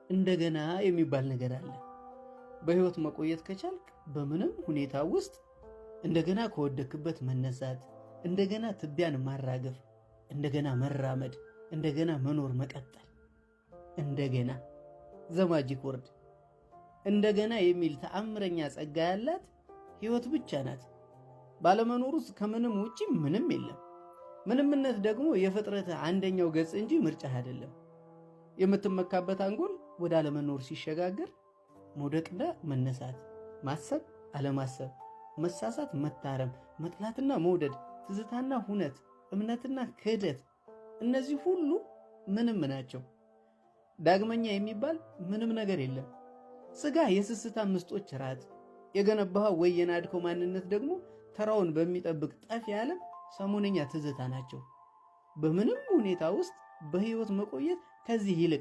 እንደገና የሚባል ነገር አለ። በህይወት መቆየት ከቻልክ በምንም ሁኔታ ውስጥ እንደገና ከወደክበት መነሳት፣ እንደገና ትቢያን ማራገፍ፣ እንደገና መራመድ፣ እንደገና መኖር መቀጠል። እንደገና ዘማጂክ ወርድ እንደገና የሚል ተአምረኛ ጸጋ ያላት ህይወት ብቻ ናት። ባለመኖር ውስጥ ከምንም ውጪ ምንም የለም። ምንምነት ደግሞ የፍጥረት አንደኛው ገጽ እንጂ ምርጫህ አይደለም። የምትመካበት አንጎል ወደ አለመኖር ሲሸጋገር መውደቅና መነሳት፣ ማሰብ አለማሰብ፣ መሳሳት መታረም፣ መጥላትና መውደድ፣ ትዝታና ሁነት፣ እምነትና ክህደት፣ እነዚህ ሁሉ ምንም ናቸው። ዳግመኛ የሚባል ምንም ነገር የለም። ስጋ የስስታም ምስጦች ራት፣ የገነባኸው ወይ የናድከው ማንነት ደግሞ ተራውን በሚጠብቅ ጠፊ ዓለም ሰሞነኛ ትዝታ ናቸው። በምንም ሁኔታ ውስጥ በህይወት መቆየት ከዚህ ይልቅ